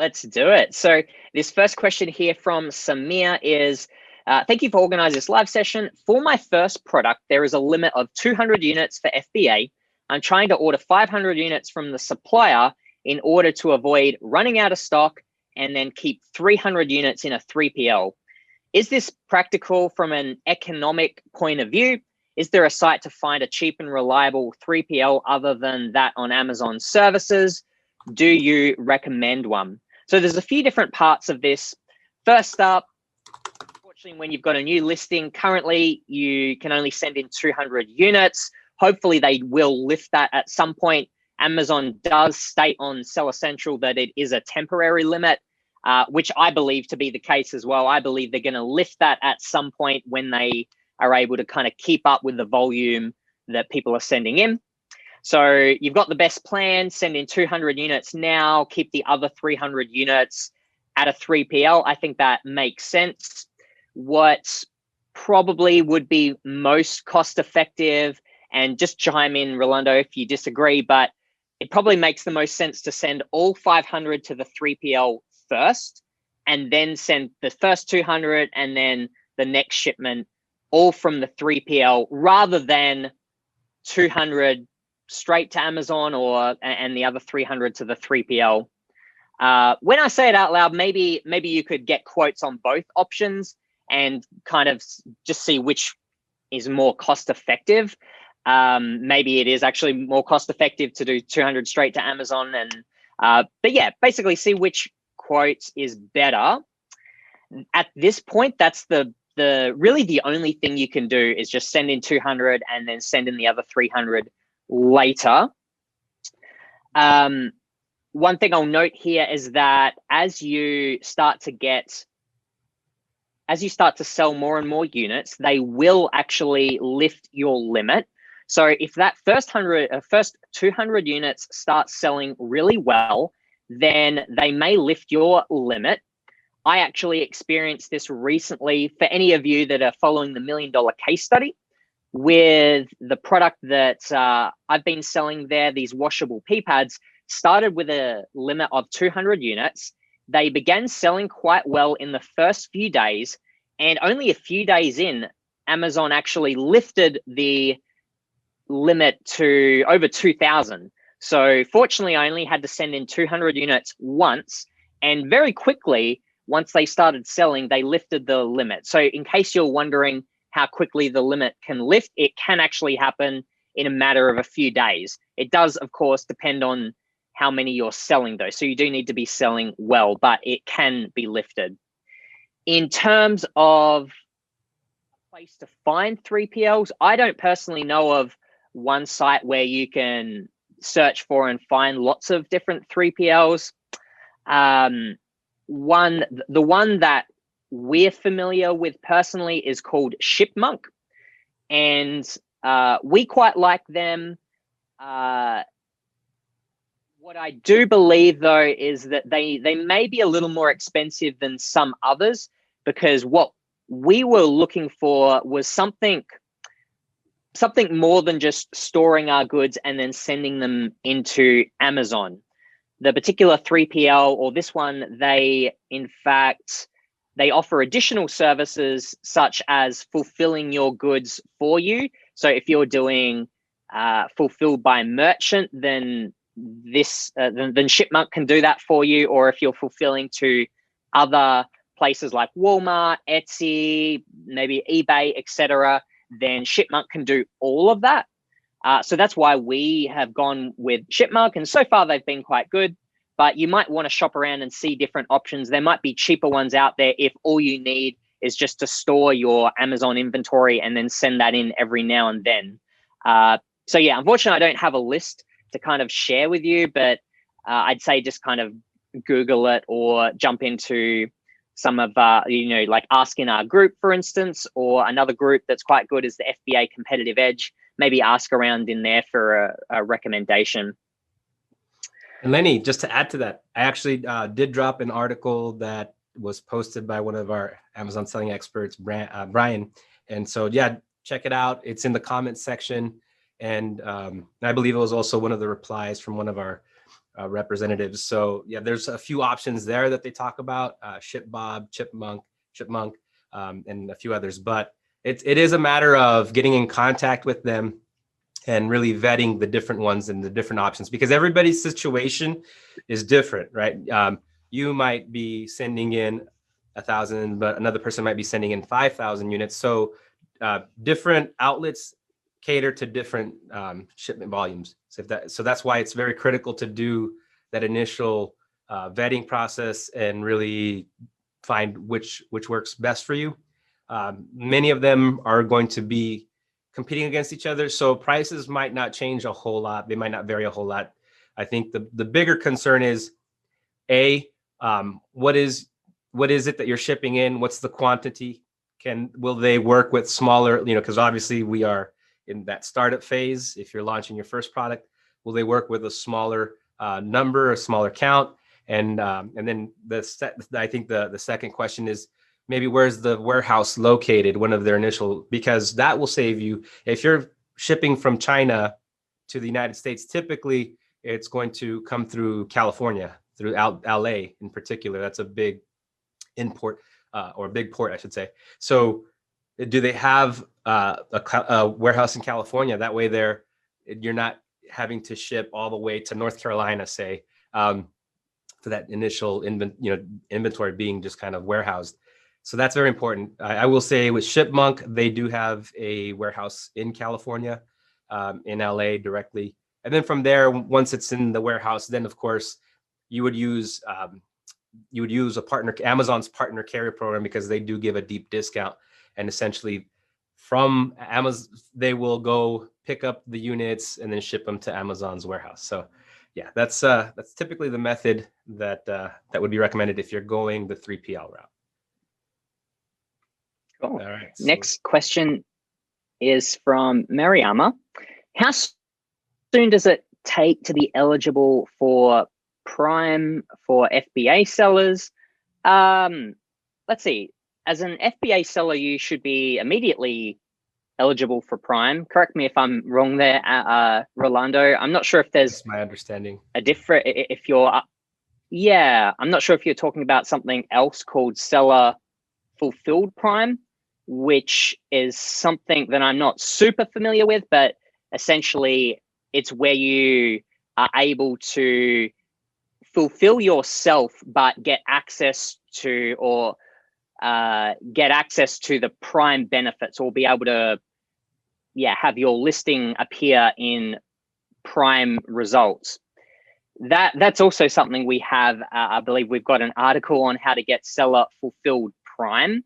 Let's do it. So this first question here from Samir is, thank you for organizing this live session. For my first product, there is a limit of 200 units for FBA. I'm trying to order 500 units from the supplier in order to avoid running out of stock and then keep 300 units in a 3PL. Is this practical from an economic point of view? Is there a site to find a cheap and reliable 3PL other than that on Amazon services? Do you recommend one? So there's a few different parts of this. First up, unfortunately, when you've got a new listing, currently you can only send in 200 units. Hopefully they will lift that at some point. Amazon does state on Seller Central that it is a temporary limit, which I believe to be the case as well. I believe they're going to lift that at some point when they are able to kind of keep up with the volume that people are sending in. So you've got the best plan, send in 200 units now, keep the other 300 units at a 3PL. I think that makes sense. What probably would be most cost effective, and just chime in, Rolando, if you disagree, but it probably makes the most sense to send all 500 to the 3PL first, and then send the first 200 and then the next shipment all from the 3PL, rather than 200 straight to Amazon and the other 300 to the 3PL. When I say it out loud, maybe you could get quotes on both options and kind of just see which is more cost effective. Maybe it is actually more cost effective to do 200 straight to Amazon, but yeah, basically see which quote is better. At this point, that's really the only thing you can do is just send in 200 and then send in the other 300 later. One thing I'll note here is that as you start to sell more and more units, they will actually lift your limit. So if that first 200 units start selling really well, then they may lift your limit. I actually experienced this recently. For any of you that are following the $1 Million Case Study, with the product that I've been selling there, these washable pee pads, started with a limit of 200 units. They began selling quite well in the first few days, and only a few days in, Amazon actually lifted the limit to over 2,000. So fortunately, I only had to send in 200 units once, and very quickly, once they started selling, they lifted the limit. So in case you're wondering how quickly the limit can lift, it can actually happen in a matter of a few days. It does, of course, depend on how many you're selling though. So you do need to be selling well, but it can be lifted. In terms of a place to find 3PLs, I don't personally know of one site where you can search for and find lots of different 3PLs. The one that we're familiar with personally is called Shipmonk, and we quite like them. What I do believe though is that they may be a little more expensive than some others, because what we were looking for was something more than just storing our goods and then sending them into Amazon. The particular 3PL, or this one, they offer additional services such as fulfilling your goods for you. So if you're doing fulfilled by merchant, then then Shipmonk can do that for you. Or if you're fulfilling to other places like Walmart, Etsy, maybe eBay, etc., then Shipmonk can do all of that. So that's why we have gone with Shipmonk, and so far they've been quite good. But you might want to shop around and see different options. There might be cheaper ones out there if all you need is just to store your Amazon inventory and then send that in every now and then. So yeah, unfortunately, I don't have a list to kind of share with you, but I'd say just kind of Google it or jump into some of, like Ask in Our Group, for instance, or another group that's quite good is the FBA Competitive Edge. Maybe ask around in there for a recommendation. And Lenny, just to add to that, I actually did drop an article that was posted by one of our Amazon selling experts, Brian. And so, yeah, check it out. It's in the comments section. And I believe it was also one of the replies from one of our representatives. So yeah, there's a few options there that they talk about, ShipBob, Chipmunk, and a few others. But it is a matter of getting in contact with them and really vetting the different ones and the different options, because everybody's situation is different, right? You might be sending in 1,000, but another person might be sending in 5,000 units. So different outlets cater to different shipment volumes. So that's why it's very critical to do that initial vetting process and really find which works best for you. Many of them are going to be competing against each other, so prices might not change a whole lot. They might not vary a whole lot. I think the bigger concern is what is it that you're shipping in? What's the quantity? Will they work with smaller, because obviously we are in that startup phase. If you're launching your first product, will they work with a smaller number, a smaller count? And then I think the second question is maybe where's the warehouse located, one of their initial, because that will save you. If you're shipping from China to the United States, typically it's going to come through California, through LA in particular. That's a big import or a big port, I should say. So do they have a warehouse in California? That way you're not having to ship all the way to North Carolina, say, for that initial inventory being just kind of warehoused. So that's very important. I will say with Chipmunk, they do have a warehouse in California, in LA directly. And then from there, once it's in the warehouse, then of course you would use Amazon's partner carrier program, because they do give a deep discount. And essentially from Amazon, they will go pick up the units and then ship them to Amazon's warehouse. So yeah, that's typically the method that would be recommended if you're going the 3PL route. Cool. All right, next question is from Mariama. How soon does it take to be eligible for Prime for FBA sellers? Let's see. As an FBA seller, you should be immediately eligible for Prime. Correct me if I'm wrong there, Rolando. I'm not sure if there's That's my understanding. I'm not sure if you're talking about something else called Seller Fulfilled Prime, which is something that I'm not super familiar with, but essentially it's where you are able to fulfill yourself, but get access to the Prime benefits, or be able to have your listing appear in Prime results. That's also something we have. I believe we've got an article on how to get Seller Fulfilled Prime.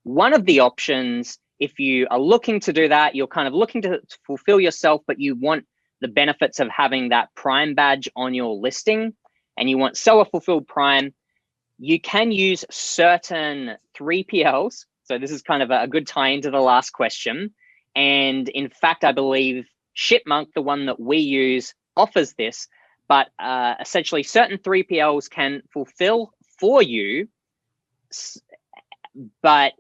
One of the options, if you are looking to do that, you're kind of looking to fulfill yourself, but you want the benefits of having that Prime badge on your listing, and you want Seller Fulfilled Prime, you can use certain 3PLs. So this is kind of a good tie into the last question. And in fact, I believe Chipmunk, the one that we use, offers this, but essentially certain 3PLs can fulfill for you, but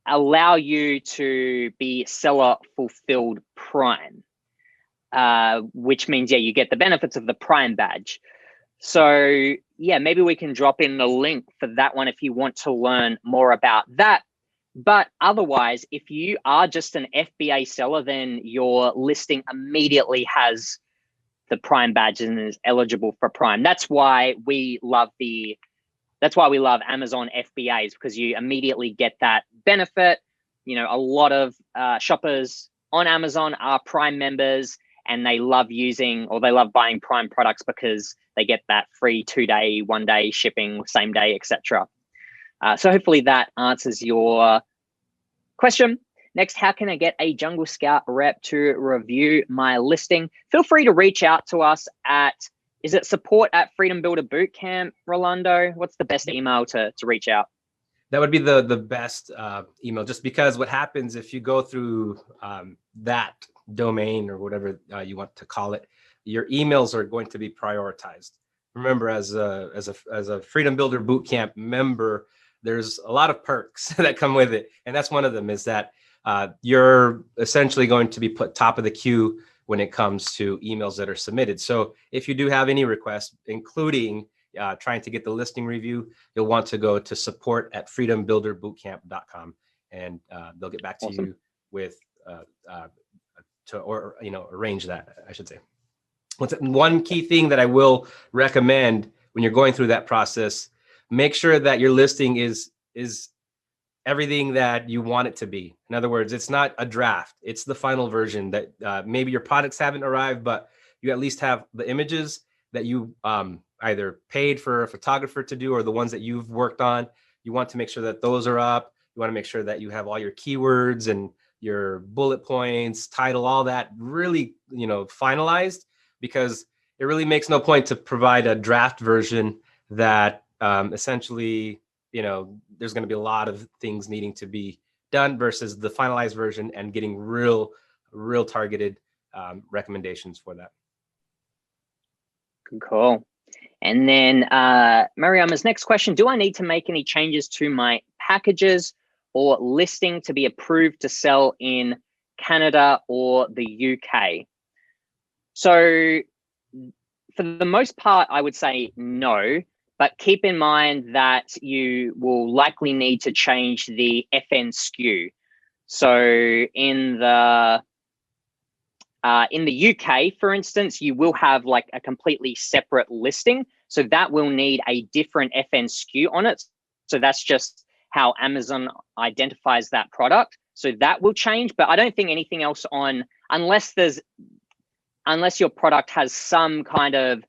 allow you to be Seller Fulfilled Prime, which means, you get the benefits of the Prime badge. So maybe we can drop in a link for that one if you want to learn more about that. But otherwise, if you are just an FBA seller, then your listing immediately has the Prime badge and is eligible for Prime. That's why we love Amazon FBAs, because you immediately get that benefit. A lot of shoppers on Amazon are Prime members, and they love buying Prime products because they get that free 2-day, 1-day shipping, same day, etc. So hopefully that answers your question. Next, how can I get a Jungle Scout rep to review my listing? Feel free to reach out to us is it support@Freedom Builder Bootcamp, Rolando? What's the best email to reach out? That would be the best email, just because what happens if you go through that domain or whatever you want to call it, your emails are going to be prioritized. Remember, as a Freedom Builder Bootcamp member, there's a lot of perks that come with it, and that's one of them is that you're essentially going to be put top of the queue when it comes to emails that are submitted. So if you do have any requests, including trying to get the listing review, you'll want to go to support@freedombuilderbootcamp.com, and they'll get back to Awesome. you with arrange that, I should say. One key thing that I will recommend when you're going through that process, make sure that your listing is everything that you want it to be. In other words, it's not a draft, it's the final version that maybe your products haven't arrived, but you at least have the images that you either paid for a photographer to do or the ones that you've worked on. You want to make sure that those are up. You want to make sure that you have all your keywords and your bullet points, title, all that really, finalized, because it really makes no point to provide a draft version that essentially, there's going to be a lot of things needing to be done versus the finalized version and getting real targeted recommendations for that. Cool. And then Mariama's next question, do I need to make any changes to my packages or listing to be approved to sell in Canada or the UK? So for the most part, I would say no, but keep in mind that you will likely need to change the FN SKU. So in the UK, for instance, you will have like a completely separate listing. So that will need a different FN SKU on it. So that's just how Amazon identifies that product. So that will change, but I don't think anything else unless your product has some kind of,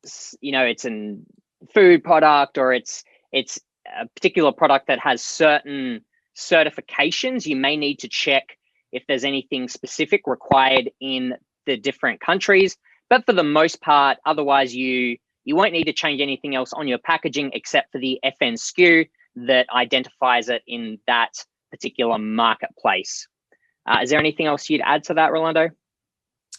it's a food product or it's a particular product that has certain certifications, you may need to check if there's anything specific required in the different countries. But for the most part, otherwise you won't need to change anything else on your packaging except for the FN SKU that identifies it in that particular marketplace. Is there anything else you'd add to that, Rolando?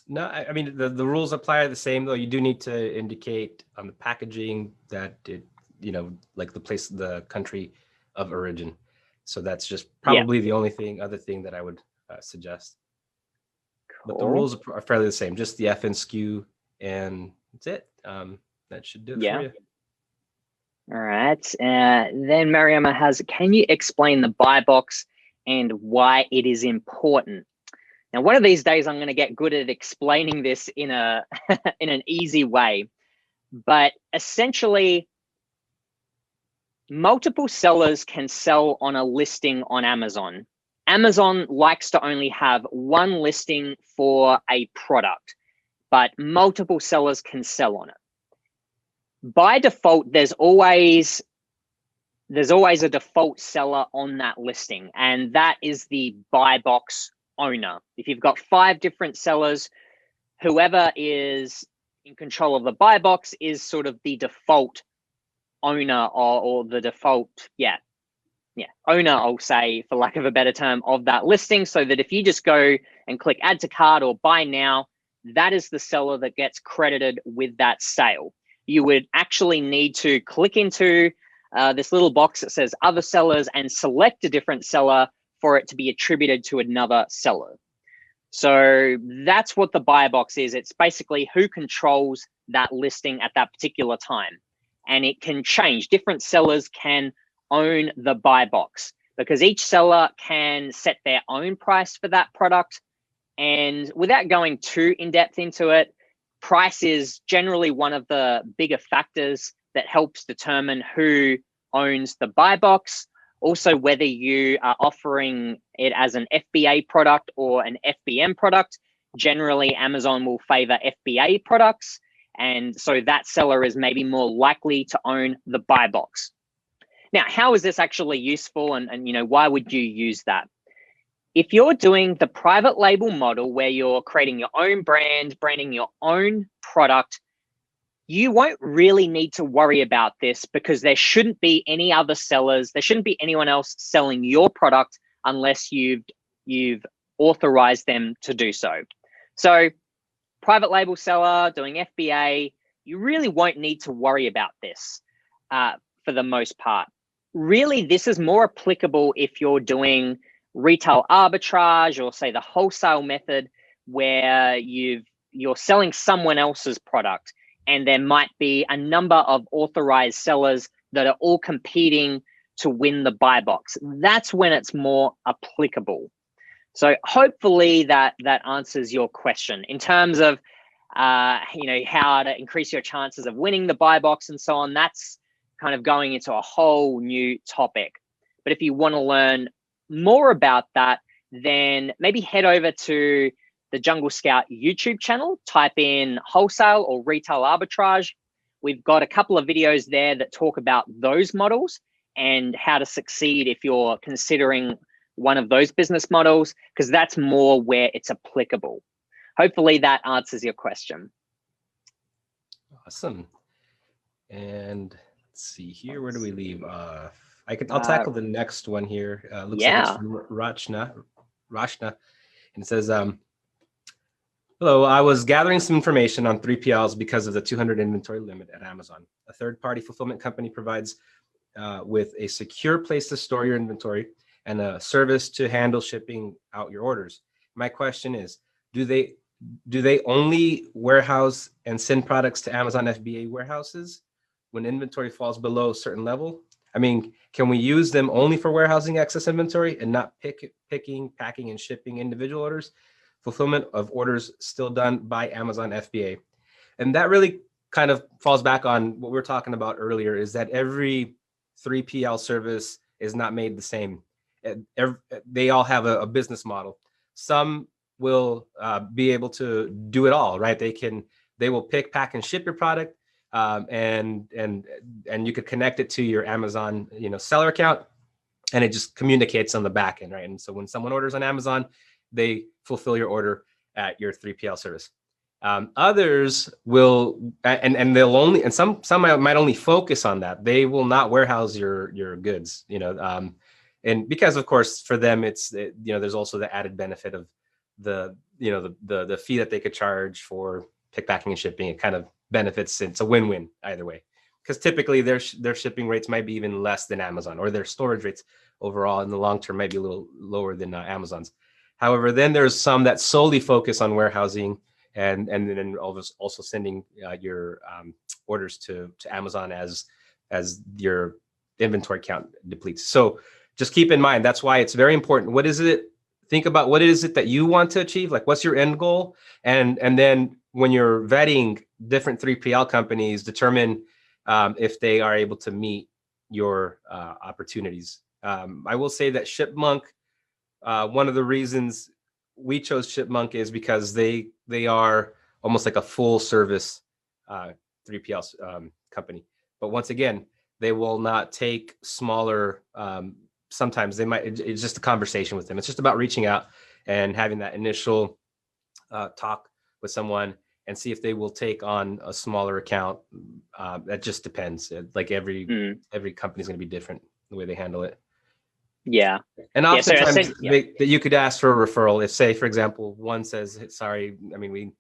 No, I mean, the rules apply the same, though. You do need to indicate on the packaging that it, like the country of origin. So that's just probably the only other thing that I would suggest. Cool. But the rules are fairly the same, just the FN SKU, and that's it. That should do it for you. All right. Then Mariama has, can you explain the buy box and why it is important? Now, one of these days, I'm going to get good at explaining this in an easy way. But essentially, multiple sellers can sell on a listing on Amazon. Amazon likes to only have one listing for a product, but multiple sellers can sell on it. By default, there's always a default seller on that listing, and that is the buy box owner. If you've got 5 different sellers, whoever is in control of the buy box is sort of the default owner or the default, owner, I'll say, for lack of a better term, of that listing, so that if you just go and click add to cart or buy now, that is the seller that gets credited with that sale. You would actually need to click into this little box that says other sellers and select a different seller for it to be attributed to another seller. So that's what the buy box is. It's basically who controls that listing at that particular time. And it can change. Different sellers can own the buy box because each seller can set their own price for that product. And without going too in-depth into it, price is generally one of the bigger factors that helps determine who owns the buy box. Also, whether you are offering it as an FBA product or an FBM product, generally Amazon will favor FBA products. And so that seller is maybe more likely to own the buy box. Now, how is this actually useful and why would you use that? If you're doing the private label model where you're creating your own brand, branding your own product, you won't really need to worry about this because there shouldn't be any other sellers. There shouldn't be anyone else selling your product unless you've authorized them to do so. So private label seller doing FBA, you really won't need to worry about this for the most part. Really, this is more applicable if you're doing retail arbitrage, or say the wholesale method, where you're selling someone else's product, and there might be a number of authorized sellers that are all competing to win the buy box. That's when it's more applicable. So hopefully that answers your question in terms of how to increase your chances of winning the buy box and so on. That's kind of going into a whole new topic. But if you want to learn more about that, then maybe head over to the Jungle Scout YouTube channel, type in wholesale or retail arbitrage. We've got a couple of videos there that talk about those models and how to succeed if you're considering one of those business models, because that's more where it's applicable. Hopefully that answers your question. Awesome. And let's see here, where do we leave? I'll tackle the next one here. Looks like it's from Rachna, and it says, hello, I was gathering some information on 3PLs because of the 200 inventory limit at Amazon. A third-party fulfillment company provides with a secure place to store your inventory and a service to handle shipping out your orders. My question is, do they only warehouse and send products to Amazon FBA warehouses when inventory falls below a certain level? I mean, can we use them only for warehousing excess inventory and not picking, packing, and shipping individual orders? Fulfillment of orders still done by Amazon FBA. And that really kind of falls back on what we were talking about earlier, is that every 3PL service is not made the same. They all have a business model. Some will be able to do it all, right? They will pick, pack, and ship your product, and you could connect it to your Amazon, seller account, and it just communicates on the back end, right? And so when someone orders on Amazon, they fulfill your order at your 3PL service. Others will, and they'll only, and some might only focus on that. They will not warehouse your goods, and because of course for them there's also the added benefit of the fee that they could charge for pick, packing, and shipping. It kind of benefits. It's a win-win either way, because typically their shipping rates might be even less than Amazon, or their storage rates overall in the long term might be a little lower than Amazon's. However, then there's some that solely focus on warehousing and then also sending your orders to Amazon as your inventory count depletes. So just keep in mind, that's why it's very important. Think about what is it that you want to achieve? Like, what's your end goal? And then when you're vetting different 3PL companies, determine if they are able to meet your opportunities. I will say that Shipmonk, one of the reasons we chose Shipmonk is because they are almost like a full service 3PL company. But once again, they will not take smaller. Sometimes they might. It's just a conversation with them. It's just about reaching out and having that initial talk with someone and see if they will take on a smaller account. That just depends. Like every company is going to be different the way they handle it. Yeah. And oftentimes you could ask for a referral. If, say, for example, one says, sorry, I mean,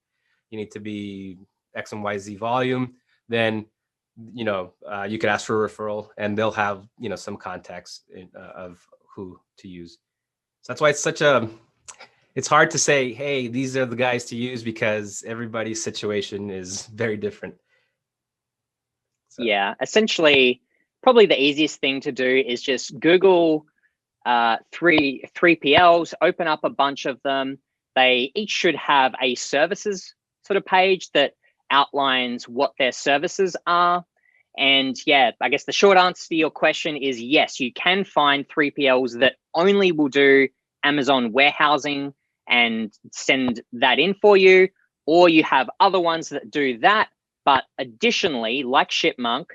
you need to be X and Y, Z volume, then, you could ask for a referral and they'll have, some contacts of who to use. So that's why it's hard to say, hey, these are the guys to use, because everybody's situation is very different. So. Yeah, essentially, probably the easiest thing to do is just Google 3PLs, open up a bunch of them. They each should have a services sort of page that outlines what their services are. And yeah, I guess the short answer to your question is yes, you can find 3PLs that only will do Amazon warehousing and send that in for you, or you have other ones that do that, but additionally, like Shipmonk,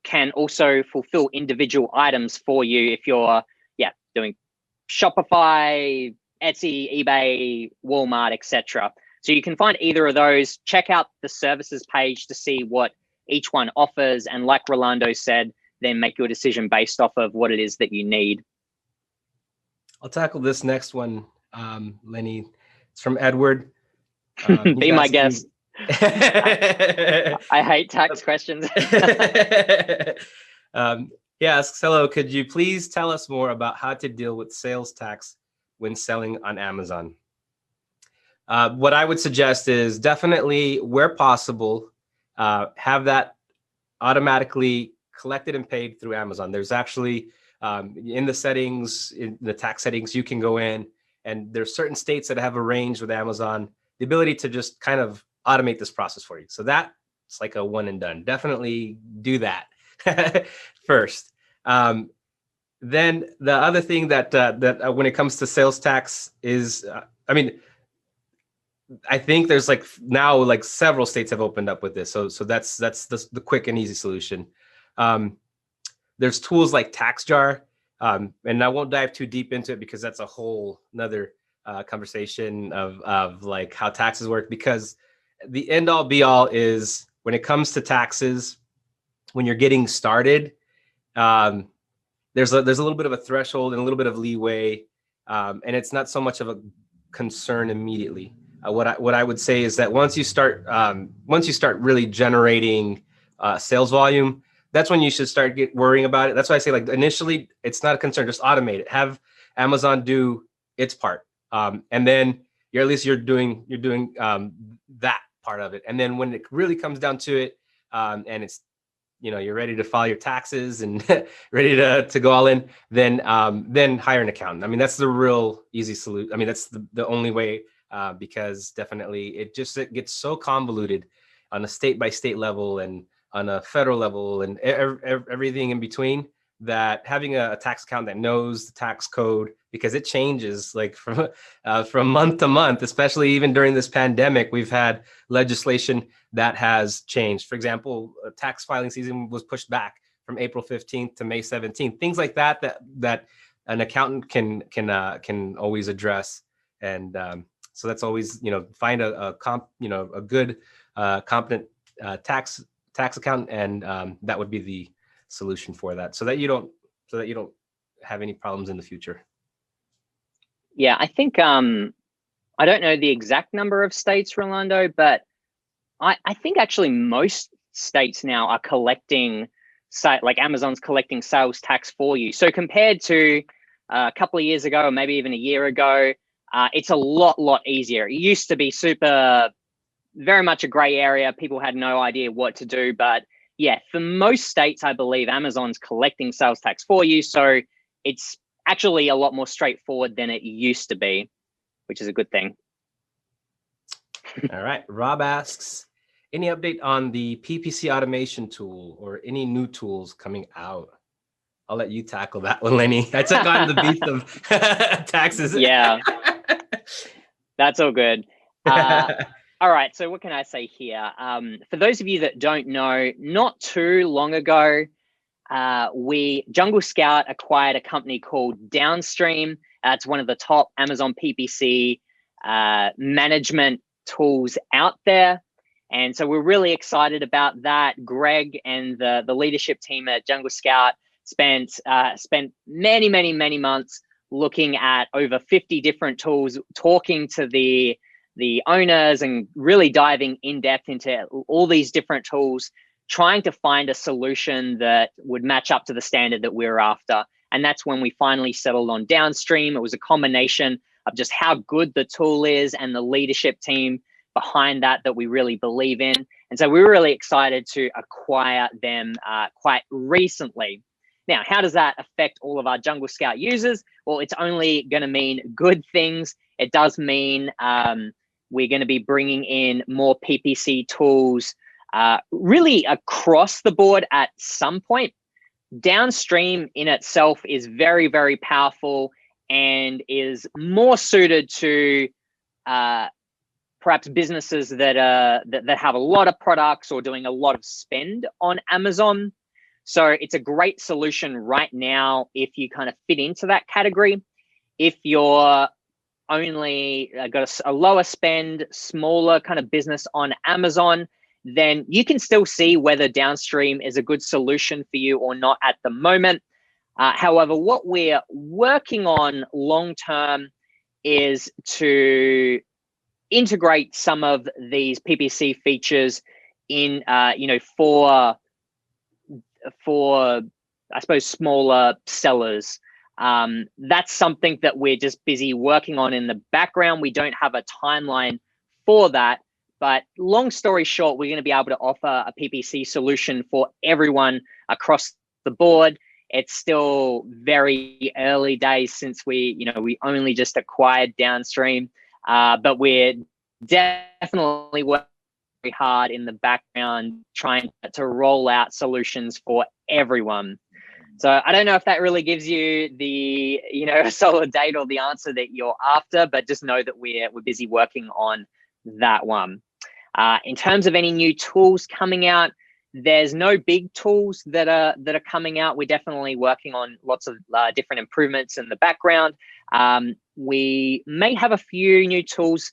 can also fulfill individual items for you if you're doing Shopify, Etsy, eBay, Walmart, etc. So you can find either of those. Check out the services page to see what each one offers, and like Rolando said, then make your decision based off of what it is that you need. I'll tackle this next one, Lenny. It's from Edward. Be my guest. I hate tax questions. Yes, hello. Could you please tell us more about how to deal with sales tax when selling on Amazon? What I would suggest is definitely, where possible, have that automatically collected and paid through Amazon. There's actually in the settings, in the tax settings, you can go in, and there's certain states that have arranged with Amazon the ability to just kind of automate this process for you. So that's like a one and done. Definitely do that first. Then the other thing that when it comes to sales tax is, I mean, I think there's like now like several states have opened up with this. So that's the quick and easy solution. There's tools like TaxJar, and I won't dive too deep into it because that's a whole another conversation of like how taxes work. Because the end all be all is when it comes to taxes, when you're getting started, there's a little bit of a threshold and a little bit of leeway, and it's not so much of a concern immediately. What I would say is that once you start really generating sales volume, that's when you should start worrying about it. That's why I say, like, initially it's not a concern, just automate it. Have Amazon do its part, and then you're doing that part of it. And then when it really comes down to it, and it's, you're ready to file your taxes and ready to go all in, then hire an accountant. I mean, that's the real easy solution. I mean, that's the only way, because definitely it gets so convoluted on a state by state level and on a federal level and everything in between, that having a tax accountant that knows the tax code, because it changes like from month to month, especially even during this pandemic, we've had legislation that has changed. For example, tax filing season was pushed back from April 15th to May 17th. Things like that an accountant can always address. And so that's always, find a good competent tax accountant, and that would be the solution for that, so that you don't have any problems in the future. Yeah, I think I don't know the exact number of states, Rolando, but I think actually most states now are collecting, like Amazon's collecting sales tax for you. So compared to a couple of years ago, or maybe even a year ago, it's a lot easier. It used to be very much a gray area. People had no idea what to do. But yeah, for most states, I believe Amazon's collecting sales tax for you. So it's actually a lot more straightforward than it used to be, which is a good thing. All right. Rob asks, any update on the PPC automation tool or any new tools coming out? I'll let you tackle that one, Lenny. I took on the beast of taxes. Yeah, that's all good. All right, so what can I say here? For those of you that don't know, not too long ago, Jungle Scout acquired a company called Downstream. It's one of the top Amazon PPC management tools out there. And so we're really excited about that. Greg and the leadership team at Jungle Scout spent many months looking at over 50 different tools, talking to the owners and really diving in depth into all these different tools, trying to find a solution that would match up to the standard that we're after. And that's when we finally settled on Downstream. It was a combination of just how good the tool is and the leadership team behind that we really believe in. And so we were really excited to acquire them quite recently. Now, how does that affect all of our Jungle Scout users? Well, it's only going to mean good things. It does mean we're going to be bringing in more PPC tools really across the board at some point. Downstream in itself is very powerful and is more suited to perhaps businesses that have a lot of products or doing a lot of spend on Amazon. So it's a great solution right now if you kind of fit into that category. If you're only got a lower spend, smaller kind of business on Amazon, then you can still see whether Downstream is a good solution for you or not at the moment. However, what we're working on long-term is to integrate some of these PPC features in, for I suppose, smaller sellers. That's something that we're just busy working on in the background. We don't have a timeline for that. But long story short, we're going to be able to offer a PPC solution for everyone across the board. It's still very early days since we only just acquired Downstream, but we're definitely working very hard in the background trying to roll out solutions for everyone. So I don't know if that really gives you the a solid date or the answer that you're after, but just know that we're busy working on that one. In terms of any new tools coming out, there's no big tools that are coming out. We're definitely working on lots of different improvements in the background. We may have a few new tools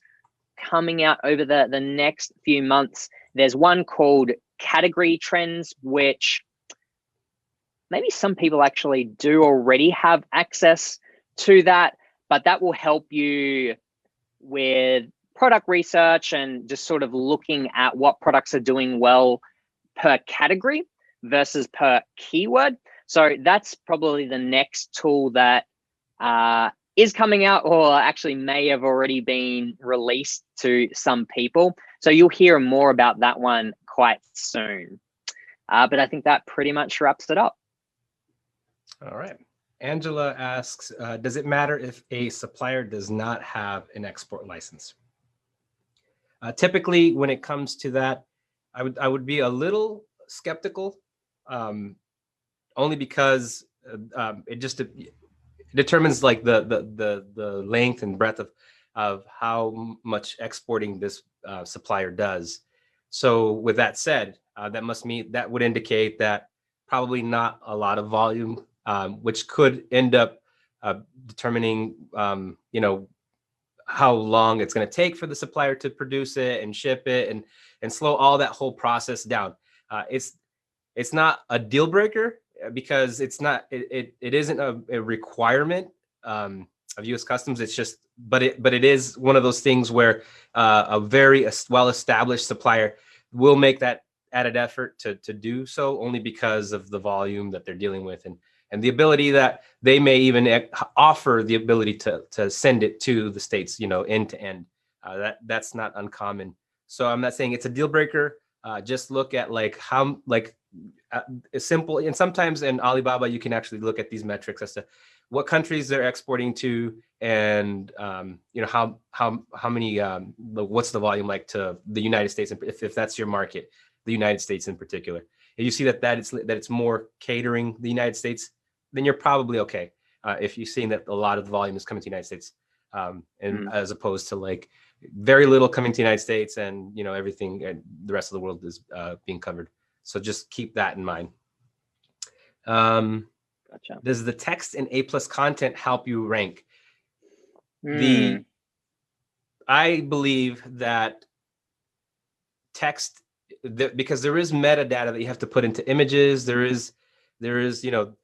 coming out over the next few months. There's one called Category Trends, which maybe some people actually do already have access to that, but that will help you with product research and just sort of looking at what products are doing well per category versus per keyword. So that's probably the next tool that is coming out, or actually may have already been released to some people. So you'll hear more about that one quite soon. But I think that pretty much wraps it up. All right. Angela asks, does it matter if a supplier does not have an export license? Typically, when it comes to that, I would be a little skeptical, only because it just determines like the length and breadth of how much exporting this supplier does. So with that said, that would indicate that probably not a lot of volume, which could end up determining how long it's going to take for the supplier to produce it and ship it and slow all that whole process down. It's not a deal breaker because it isn't a requirement of U.S. Customs. It's just, but it is one of those things where a very well-established supplier will make that added effort to do so, only because of the volume that they're dealing with and the ability that they may even offer the ability to send it to the States, end to end. That's not uncommon. So I'm not saying it's a deal breaker. Just look at simple, and sometimes in Alibaba, you can actually look at these metrics as to what countries they're exporting to and, how many, what's the volume like to the United States, if that's your market, the United States in particular. If you see that it's more catering the United States, then you're probably okay. If you're seeing that a lot of the volume is coming to the United States, as opposed to like very little coming to the United States and everything and the rest of the world is being covered. So just keep that in mind. Gotcha. Does the text and A+ content help you rank? I believe that text, because there is metadata that you have to put into images. There is the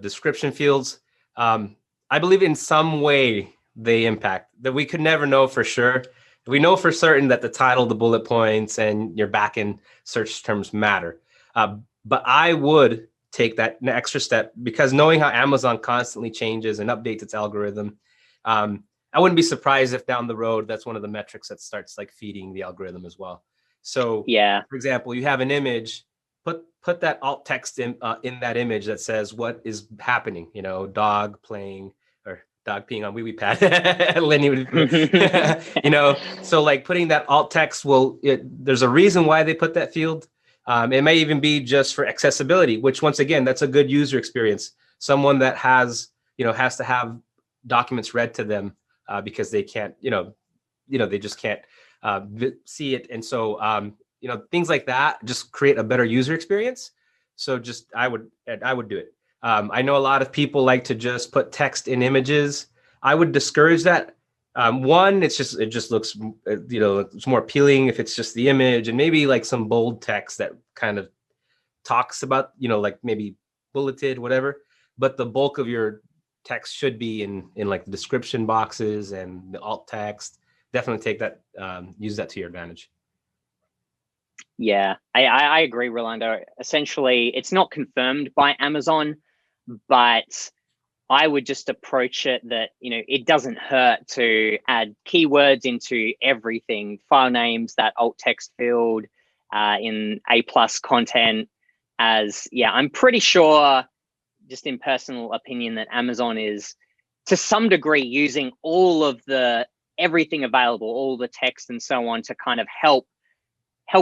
description fields. I believe in some way they impact that. We could never know for sure. We know for certain that the title, the bullet points, and your backend search terms matter. But I would take that extra step, because knowing how Amazon constantly changes and updates its algorithm, I wouldn't be surprised if down the road that's one of the metrics that starts like feeding the algorithm as well. So yeah, for example, you have an image, put that alt text in that image that says what is happening, dog playing or dog peeing on wee wee pad. Lenny would, so like putting that alt text there's a reason why they put that field. It may even be just for accessibility, which once again, that's a good user experience. Someone that has to have documents read to them because they can't, they just can't see it. And so, things like that just create a better user experience. So I would do it. I know a lot of people like to just put text in images. I would discourage that. One, it just looks, it's more appealing if it's just the image and maybe like some bold text that kind of talks about, like maybe bulleted, whatever. But the bulk of your text should be in like the description boxes and the alt text. Definitely take that, use that to your advantage. Yeah, I agree, Rolando. Essentially, it's not confirmed by Amazon, but I would just approach it that, it doesn't hurt to add keywords into everything, file names, that alt text field, in A+ content. I'm pretty sure, just in personal opinion, that Amazon is to some degree using all of everything available, all the text and so on, to kind of help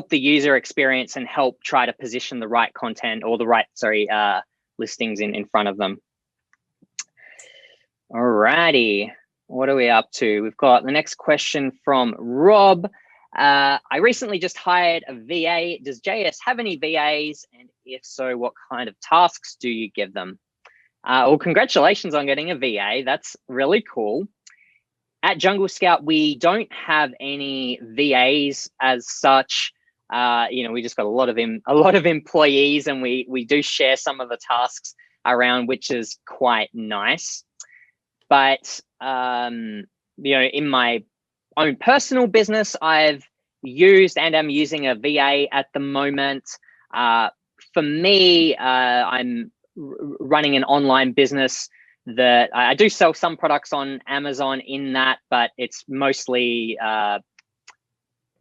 the user experience and help try to position the right content, or the right, listings in front of them. Alrighty, what are we up to? We've got the next question from Rob. I recently just hired a VA. Does JS have any VAs? And if so, what kind of tasks do you give them? Well, congratulations on getting a VA. That's really cool. At Jungle Scout, we don't have any VAs as such. We just got a lot of employees, and we do share some of the tasks around, which is quite nice. But in my own personal business, I've used and am using a VA at the moment. For me, I'm running an online business that I do sell some products on Amazon in that, but it's mostly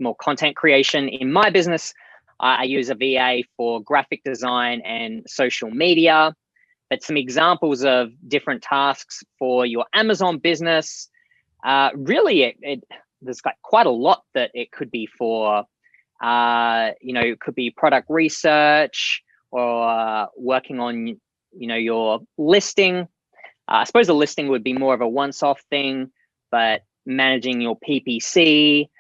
more content creation. In my business, I use a VA for graphic design and social media. But some examples of different tasks for your Amazon business, really, there's got quite a lot that it could be for. It could be product research, or working on, your listing. I suppose the listing would be more of a once-off thing, but managing your PPC,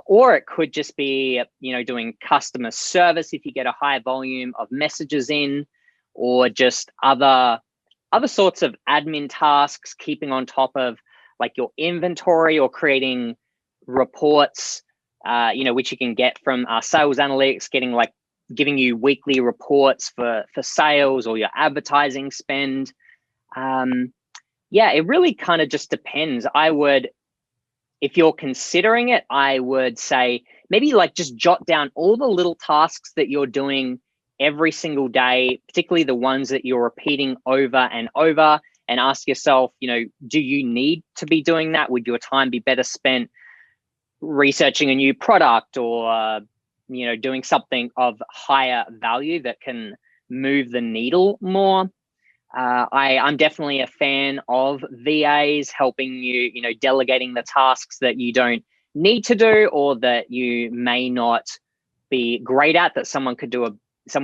or it could just be, doing customer service if you get a high volume of messages in, or just other sorts of admin tasks, keeping on top of like your inventory, or creating reports, which you can get from our sales analytics, giving you weekly reports for sales or your advertising spend. It really kind of just depends. If you're considering it, I would say maybe just jot down all the little tasks that you're doing every single day, particularly the ones that you're repeating over and over, and ask yourself, do you need to be doing that? Would your time be better spent researching a new product, or doing something of higher value that can move the needle more? I'm definitely a fan of VAs helping you, delegating the tasks that you don't need to do, or that you may not be great at, that someone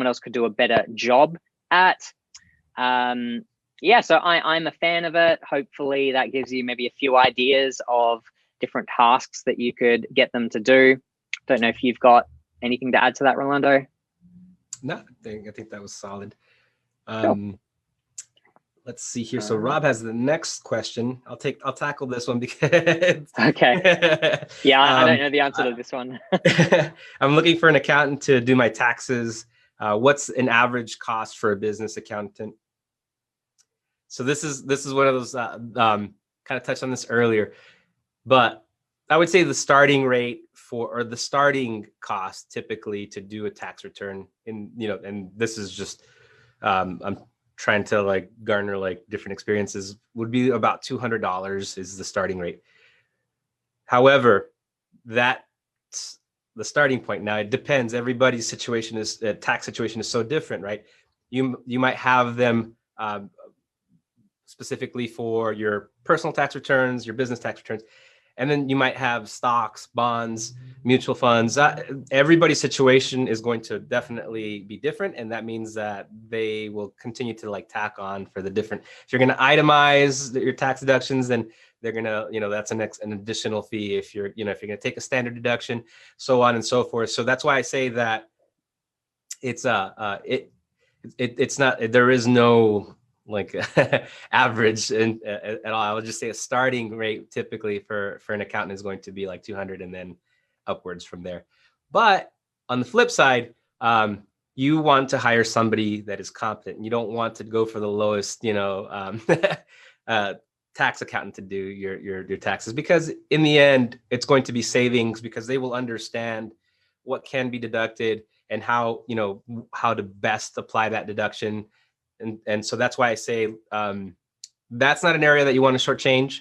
else could do a better job at. So I'm a fan of it. Hopefully that gives you maybe a few ideas of different tasks that you could get them to do. Don't know if you've got anything to add to that, Rolando. No, I think that was solid. Cool. Let's see here. So Rob has the next question. I'll tackle this one because okay. Yeah, I don't know the answer to this one. I'm looking for an accountant to do my taxes. What's an average cost for a business accountant? So this is one of those kind of touched on this earlier, but I would say the starting rate or the starting cost typically to do a tax return and this is just I'm trying to garner different experiences, would be about $200 is the starting rate. However, that's the starting point. Now it depends. Everybody's tax situation is so different, right? You might have them specifically for your personal tax returns, your business tax returns, and then you might have stocks, bonds, mutual funds. Everybody's situation is going to definitely be different, and that means that they will continue to tack on for the different. If you're going to itemize your tax deductions, then they're going to, that's an additional fee. If you're going to take a standard deduction, so on and so forth. So that's why I say that it's it's not, there is no average at all. I would just say a starting rate typically for an accountant is going to be 200 and then upwards from there. But on the flip side, you want to hire somebody that is competent. You don't want to go for the lowest, tax accountant to do your taxes, because in the end, it's going to be savings, because they will understand what can be deducted, and how, you know, how to best apply that deduction. And so that's why I say that's not an area that you want to shortchange.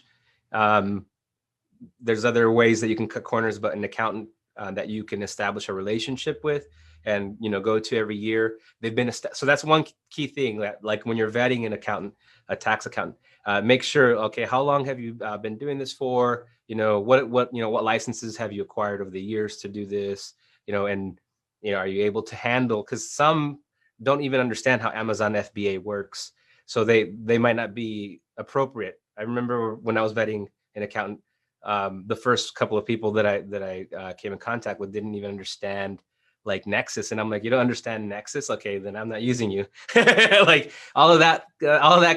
There's other ways that you can cut corners, but an accountant that you can establish a relationship with and, you know, go to every year. They've been, so that's one key thing that, like, when you're vetting an accountant, a tax accountant, make sure, okay, how long have you been doing this for? You know, what licenses have you acquired over the years to do this? You know, and, you know, are you able to handle, because some don't even understand how Amazon FBA works. So they might not be appropriate. I remember when I was vetting an accountant, the first couple of people that I came in contact with didn't even understand like Nexus, and I'm like, you don't understand Nexus? Okay, then I'm not using you. Like all of that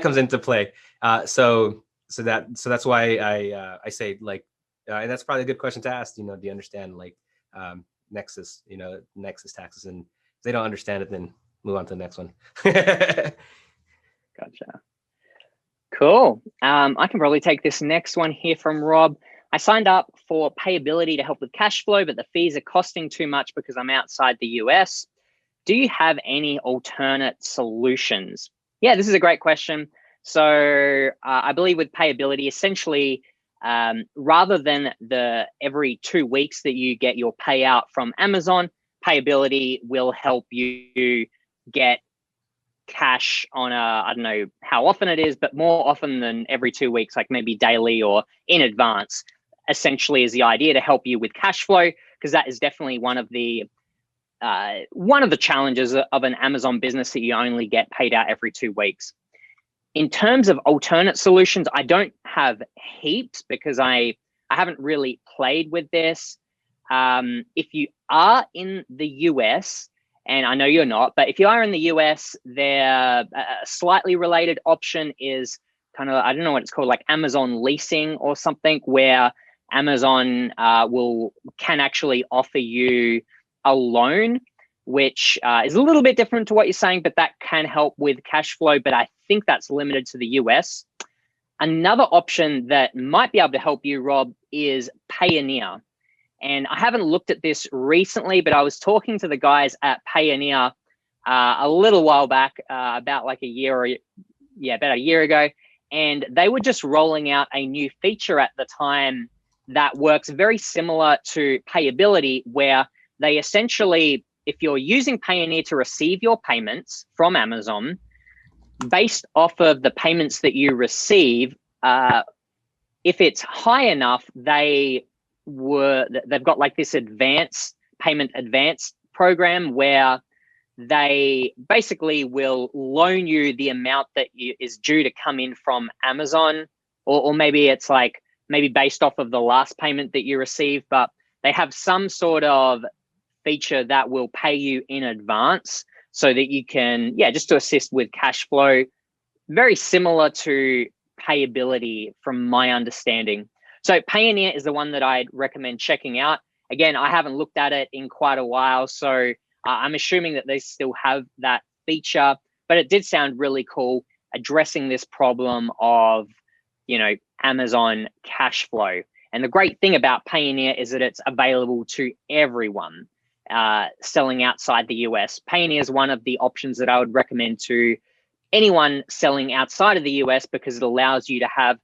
comes into play. So that's why I say, like, and that's probably a good question to ask. You know, do you understand, like, Nexus? You know, Nexus taxes, and if they don't understand it, then move on to the next one. Gotcha. Cool. I can probably take this next one here from Rob. I signed up for Payability to help with cash flow, but the fees are costing too much because I'm outside the US. Do you have any alternate solutions? Yeah, this is a great question. So I believe with Payability, essentially, rather than the every 2 weeks that you get your payout from Amazon, Payability will help you get cash on I don't know how often it is, but more often than every 2 weeks, like maybe daily or in advance, essentially is the idea to help you with cash flow, because that is definitely one of the challenges of an Amazon business, that you only get paid out every 2 weeks. In terms of alternate solutions, I don't have heaps because I haven't really played with this. If you are in the US, and I know you're not, but if you are in the US, a slightly related option is kind of, I don't know what it's called, like Amazon leasing or something, where Amazon can actually offer you a loan, which is a little bit different to what you're saying, but that can help with cash flow. But I think that's limited to the US. Another option that might be able to help you, Rob, is Payoneer. And I haven't looked at this recently, but I was talking to the guys at Payoneer a little while back, about like about a year ago. And they were just rolling out a new feature at the time that works very similar to Payability, where they essentially, if you're using Payoneer to receive your payments from Amazon, based off of the payments that you receive, if it's high enough, they've got like this payment advance program where they basically will loan you the amount that is due to come in from Amazon, or maybe it's like maybe based off of the last payment that you received, but they have some sort of feature that will pay you in advance so that you can, just to assist with cash flow. Very similar to Payability from my understanding. So Payoneer is the one that I'd recommend checking out. Again, I haven't looked at it in quite a while, so I'm assuming that they still have that feature, but it did sound really cool, addressing this problem of, Amazon cash flow. And the great thing about Payoneer is that it's available to everyone selling outside the US. Payoneer is one of the options that I would recommend to anyone selling outside of the US, because it allows you to have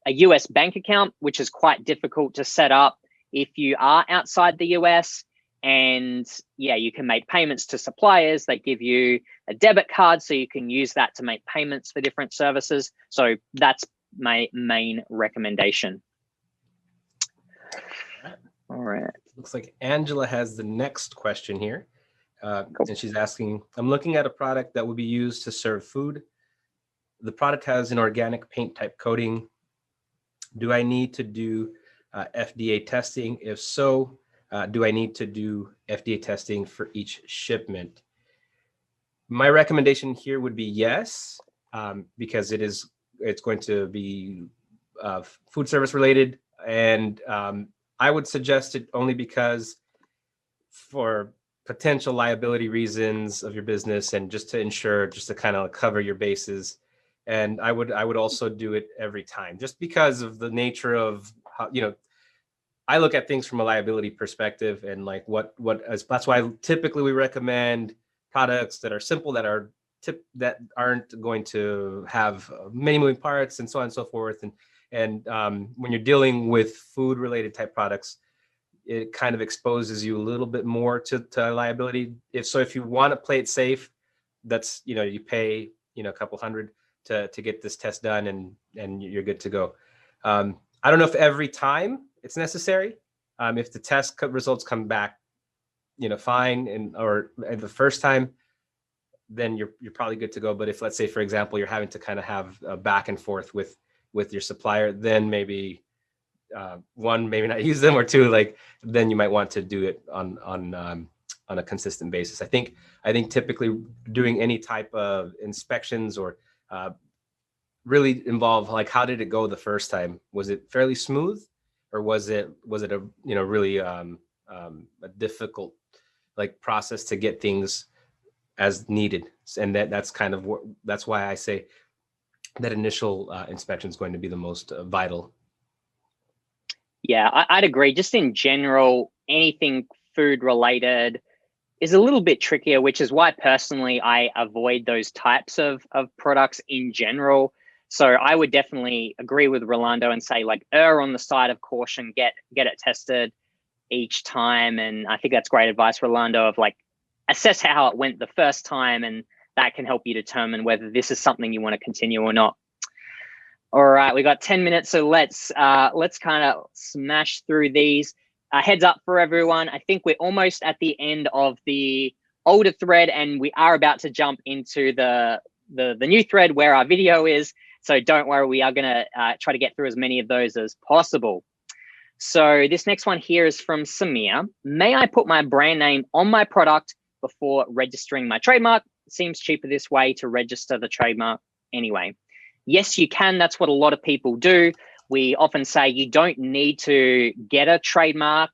a US bank account, which is quite difficult to set up if you are outside the US. And you can make payments to suppliers. They give you a debit card, so you can use that to make payments for different services. So that's my main recommendation. All right. Looks like Angela has the next question here. Cool. And she's asking, I'm looking at a product that will be used to serve food. The product has an organic paint type coating. Do I need to do FDA testing? If so, do I need to do FDA testing for each shipment? My recommendation here would be yes, because it's going to be food service related. And I would suggest it only because for potential liability reasons of your business, and just to kind of cover your bases. And I would also do it every time, just because of the nature of how, I look at things from a liability perspective, and like that's why typically we recommend products that are simple, that aren't going to have many moving parts and so on and so forth. And when you're dealing with food related type products, it kind of exposes you a little bit more to liability. If you want to play it safe, that's, you pay, a couple $100 to get this test done, and you're good to go. I don't know if every time it's necessary. If the test results come back, fine, or the first time, then you're probably good to go. But if, let's say, for example, you're having to kind of have a back and forth with your supplier, then maybe one, maybe not use them, or two, then you might want to do it on a consistent basis. I think typically doing any type of inspections or really involve, how did it go the first time? Was it fairly smooth, or was it a really a difficult process to get things as needed? And that's kind of that's why I say that initial inspection is going to be the most vital. Yeah, I'd agree. Just in general, anything food related is a little bit trickier, which is why personally I avoid those types of products in general. So I would definitely agree with Rolando and say, err on the side of caution, get it tested each time. And I think that's great advice, Rolando, of assess how it went the first time, and that can help you determine whether this is something you want to continue or not. All right, we got 10 minutes, so let's kind of smash through these. Heads up for everyone, I think we're almost at the end of the older thread, and we are about to jump into the new thread where our video is. So don't worry, we are gonna try to get through as many of those as possible. So this next one here is from Samir. May I put my brand name on my product before registering my trademark? It seems cheaper this way to register the trademark anyway. Yes, you can. That's what a lot of people do. We often say you don't need to get a trademark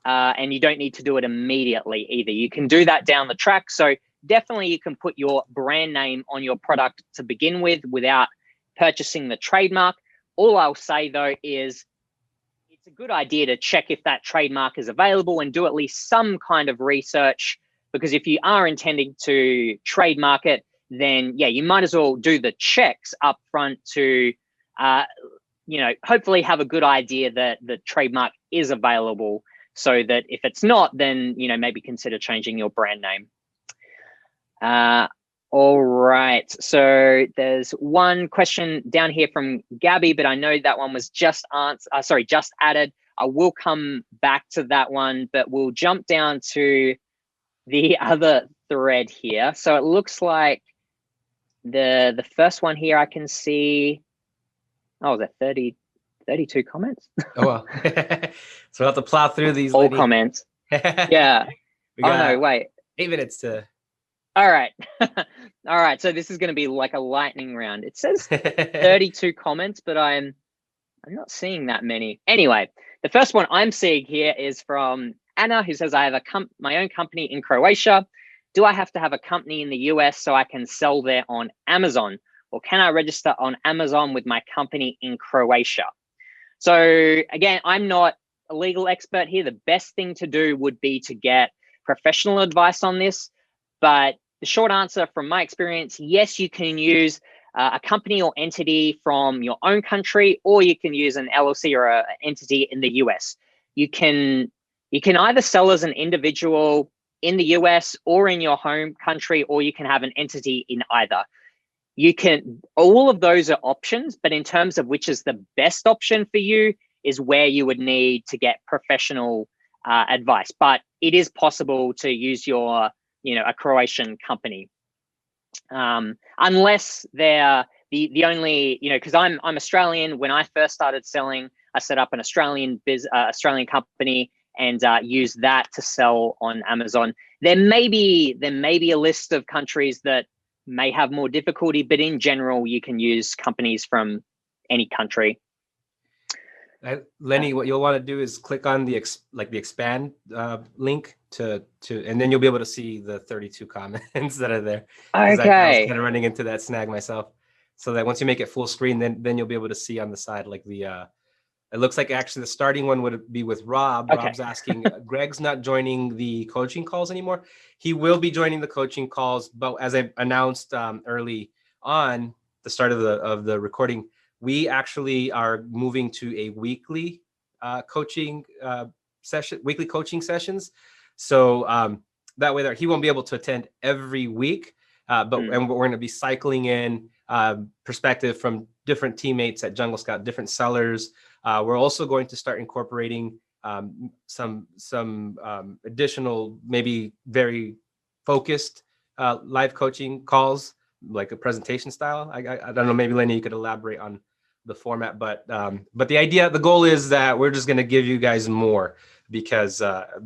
and you don't need to do it immediately either. You can do that down the track. So definitely you can put your brand name on your product to begin with without purchasing the trademark. All I'll say though is it's a good idea to check if that trademark is available and do at least some kind of research, because if you are intending to trademark it, then yeah, you might as well do the checks up front to, hopefully have a good idea that the trademark is available, so that if it's not, then, maybe consider changing your brand name. All right, so there's one question down here from Gabby, but I know that one was just added. I will come back to that one, but we'll jump down to the other thread here. So it looks like the first one here I can see, is that 32 comments? Oh, well. So we'll have to plow through these. All comments. Yeah. No, wait. 8 minutes to. All right. All right. So this is going to be like a lightning round. It says 32 comments, but I'm not seeing that many. Anyway, the first one I'm seeing here is from Anna, who says, I have my own company in Croatia. Do I have to have a company in the US so I can sell there on Amazon? Or can I register on Amazon with my company in Croatia? So again, I'm not a legal expert here. The best thing to do would be to get professional advice on this. But the short answer from my experience, yes, you can use a company or entity from your own country, or you can use an LLC or an entity in the US. You can either sell as an individual in the US or in your home country, or you can have an entity in either. All of those are options, but in terms of which is the best option for you is where you would need to get professional advice. But it is possible to use a Croatian company, unless they're the only, because I'm Australian. When I first started selling, I set up an Australian company and use that to sell on Amazon. There may be a list of countries that may have more difficulty, but in general, you can use companies from any country. Lenny, what you'll want to do is click on the expand link to, and then you'll be able to see the 32 comments that are there. Okay. I was kind of running into that snag myself. So that once you make it full screen, then you'll be able to see on the side It looks like actually the starting one would be with Rob. Okay. Rob's asking, Greg's not joining the coaching calls anymore. He will be joining the coaching calls, but as I announced early on the start of the recording, we actually are moving to a weekly coaching weekly coaching sessions. So that way he won't be able to attend every week, and we're going to be cycling in perspective from different teammates at Jungle Scout, different sellers. We're also going to start incorporating some additional, maybe very focused live coaching calls, like a presentation style. I don't know, maybe Lenny, you could elaborate on the format, but the goal is that we're just going to give you guys more, because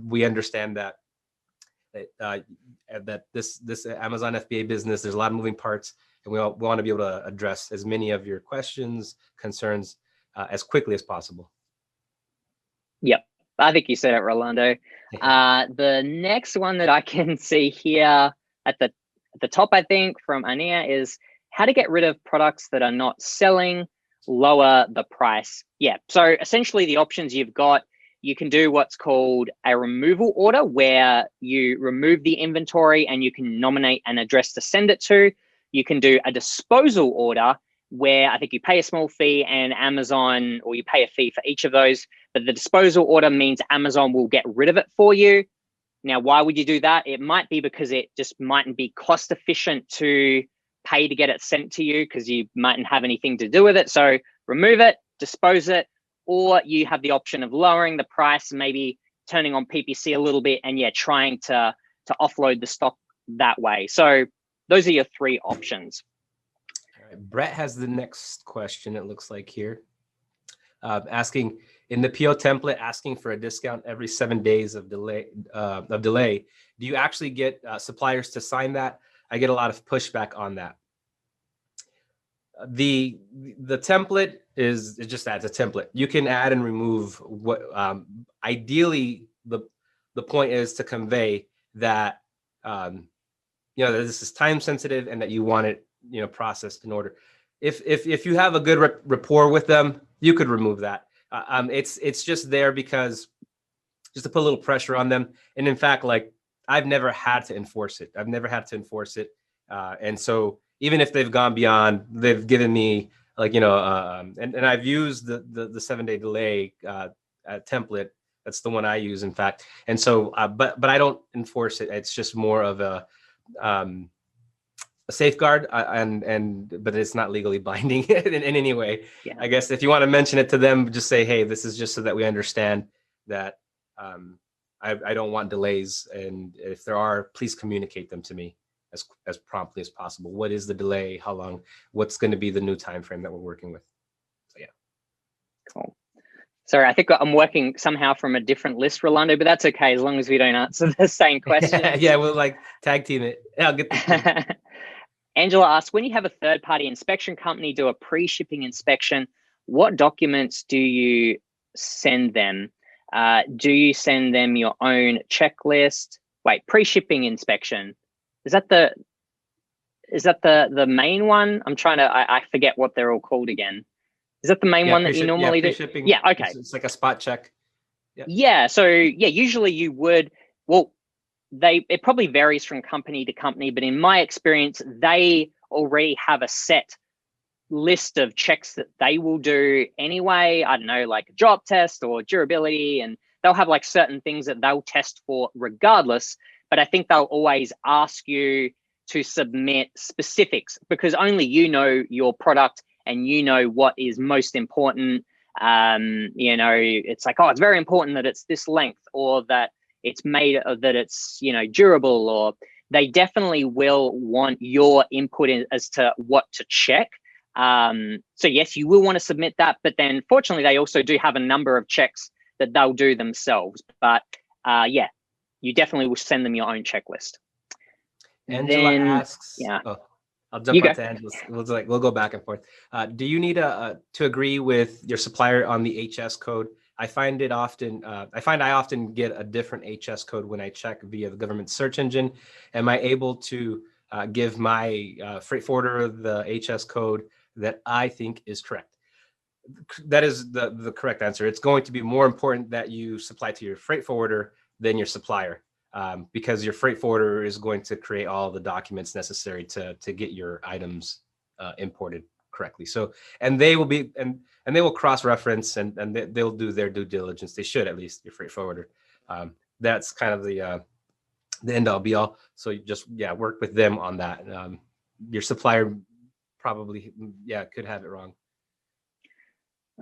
we understand that this Amazon FBA business, there's a lot of moving parts, and we want to be able to address as many of your questions, concerns as quickly as possible. Yep, I think you said it, Rolando. The next one that I can see here at the top, I think, from Ania is how to get rid of products that are not selling, lower the price. Yeah, so essentially the options you've got, you can do what's called a removal order, where you remove the inventory and you can nominate an address to send it to. You can do a disposal order, where I think you pay a small fee and Amazon, or you pay a fee for each of those, but the disposal order means Amazon will get rid of it for you. Now, why would you do that? It might be because it just mightn't be cost efficient to pay to get it sent to you, because you mightn't have anything to do with it. So remove it, dispose it, or you have the option of lowering the price, maybe turning on PPC a little bit, and trying to offload the stock that way. So those are your three options. All right, Brett has the next question, it looks like here. Asking, in the PO template, asking for a discount every 7 days of delay. Do you actually get suppliers to sign that? I get a lot of pushback on that. The template is just that, it's a template. You can add and remove what ideally the point is to convey that that this is time sensitive and that you want it processed in order. If you have a good rapport with them, you could remove that. It's just there because just to put a little pressure on them. And in fact, like, I've never had to enforce it. And so even if they've gone beyond, they've given me like, and I've used the 7 day delay template. That's the one I use, in fact. And so, but I don't enforce it. It's just more of a safeguard, but it's not legally binding in any way. Yeah. I guess if you want to mention it to them, just say, hey, this is just so that we understand that I don't want delays, and if there are, please communicate them to me as promptly as possible. What is the delay? How long? What's going to be the new time frame that we're working with? So yeah. Cool. Sorry, I think I'm working somehow from a different list, Rolando, but that's okay as long as we don't answer the same question. Yeah, we'll like tag team it. I'll get the Angela asks, when you have a third-party inspection company do a pre-shipping inspection, what documents do you send them? Do you send them your own checklist? Wait, pre-shipping inspection. Is that the main one? I'm trying to, I forget what they're all called again. Is that the main one that you normally do? Yeah, okay. It's like a spot check. Yeah, so yeah, usually you would, well, it probably varies from company to company, but in my experience, they already have a set list of checks that they will do anyway. I don't know, like a drop test or durability, and they'll have like certain things that they'll test for regardless. But I think they'll always ask you to submit specifics, because only you know your product and you know what is most important. It's like, oh, it's very important that it's this length, or that it's made, that it's, durable, or they definitely will want your input as to what to check. So yes, you will want to submit that, but then fortunately they also do have a number of checks that they'll do themselves. But yeah, you definitely will send them your own checklist. Angela asks, yeah. Oh, I'll jump on to Angela's. We'll go back and forth. Do you need to agree with your supplier on the HS code? I find I often get a different HS code when I check via the government search engine. Am I able to give my freight forwarder the HS code that I think is correct? That is the correct answer. It's going to be more important that you supply to your freight forwarder than your supplier, because your freight forwarder is going to create all the documents necessary to get your items imported correctly. So, and they will be, and they will cross-reference, and they'll do their due diligence. They should, at least, your freight forwarder. That's kind of the end all be all. So you just, work with them on that. Your supplier probably, could have it wrong.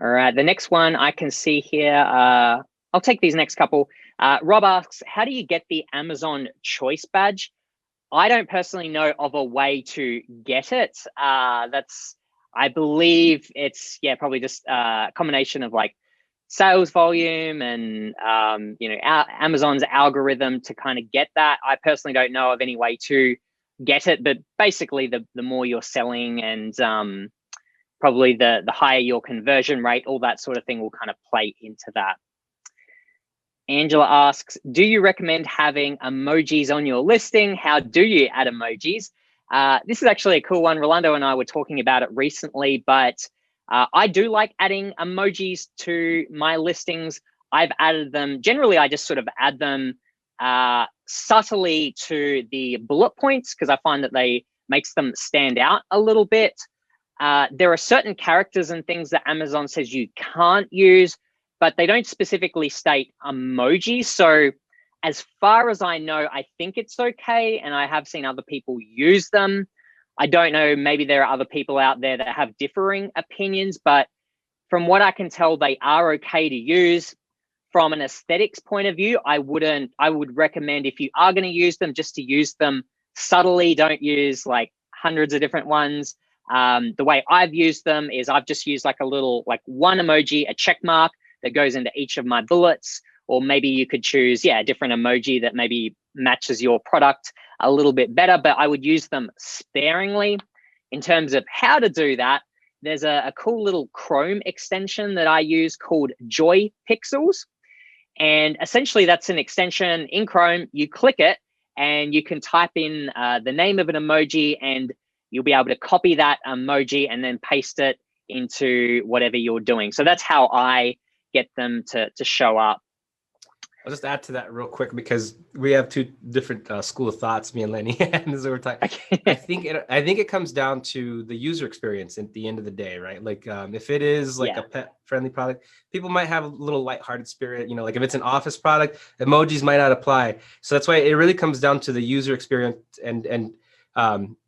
All right, the next one I can see here, I'll take these next couple. Rob asks, how do you get the Amazon Choice Badge? I don't personally know of a way to get it. I believe it's, probably just a combination of like sales volume and, Amazon's algorithm to kind of get that. I personally don't know of any way to get it, but basically the more you're selling and probably the higher your conversion rate, all that sort of thing will kind of play into that. Angela asks, do you recommend having emojis on your listing? How do you add emojis? This is actually a cool one. Rolando and I were talking about it recently, but I do like adding emojis to my listings. I've added them. Generally, I just sort of add them subtly to the bullet points because I find that they makes them stand out a little bit. There are certain characters and things that Amazon says you can't use, but they don't specifically state emojis. So as far as I know, I think it's okay. And I have seen other people use them. I don't know, maybe there are other people out there that have differing opinions, but from what I can tell, they are okay to use. From an aesthetics point of view, I would recommend, if you are going to use them, just to use them subtly. Don't use like hundreds of different ones. The way I've used them is I've just used like a little, like one emoji, a check mark that goes into each of my bullets, or maybe you could choose, a different emoji that maybe matches your product a little bit better, but I would use them sparingly. In terms of how to do that, there's a cool little Chrome extension that I use called Joy Pixels. And essentially that's an extension in Chrome. You click it and you can type in the name of an emoji, and you'll be able to copy that emoji and then paste it into whatever you're doing. So that's how I get them to show up. I'll just add to that real quick because we have two different school of thoughts, me and Lenny, and this is what we're talking. I think it comes down to the user experience at the end of the day, right? Like if it is like a pet-friendly product, people might have a little lighthearted spirit. Like if it's an office product, emojis might not apply. So that's why it really comes down to the user experience, and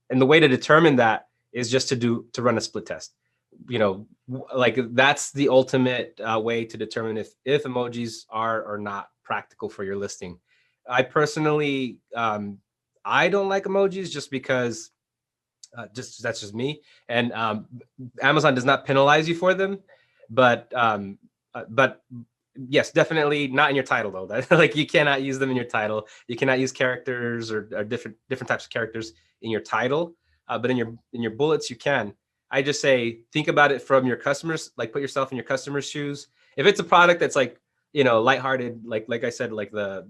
the way to determine that is just to run a split test. Like that's the ultimate way to determine if emojis are or not practical for your listing. I personally, I don't like emojis just because that's just me. And Amazon does not penalize you for them, but yes, definitely not in your title though. Like you cannot use them in your title. You cannot use characters or different types of characters in your title, but in your bullets you can. I just say, think about it from your customers, like put yourself in your customers' shoes. If it's a product that's like, lighthearted, like I said, like the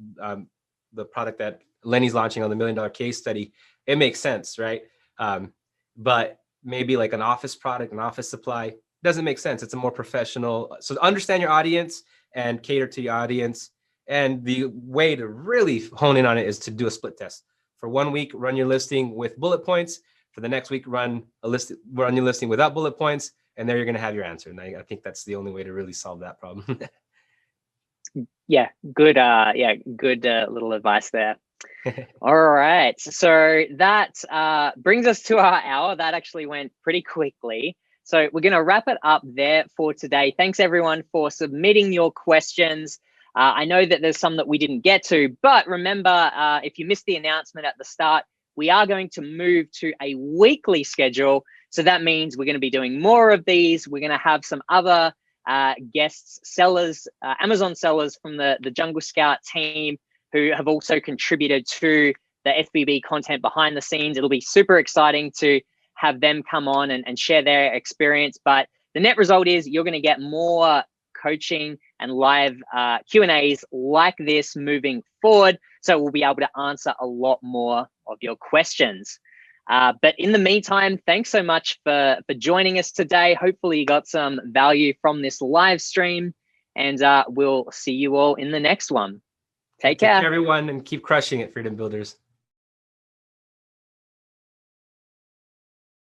product that Lenny's launching on the $1 million case study, it makes sense, right? But maybe like an office product, an office supply, doesn't make sense. It's a more professional. So understand your audience and cater to your audience. And the way to really hone in on it is to do a split test. For 1 week, run your listing with bullet points. For the next week, run your listing without bullet points, and there you're going to have your answer. And I think that's the only way to really solve that problem. Good little advice there. All right, so that brings us to our hour. That actually went pretty quickly. So we're going to wrap it up there for today. Thanks everyone for submitting your questions. I know that there's some that we didn't get to, but remember, if you missed the announcement at the start, we are going to move to a weekly schedule. So that means we're going to be doing more of these. We're going to have some other guests, sellers, Amazon sellers from the Jungle Scout team who have also contributed to the FBB content behind the scenes. It'll be super exciting to have them come on and share their experience. But the net result is you're going to get more coaching and live Q&As like this moving forward. So we'll be able to answer a lot more of your questions. But in the meantime, thanks so much for joining us today. Hopefully you got some value from this live stream, and we'll see you all in the next one. Take care, everyone, and keep crushing it, Freedom Builders.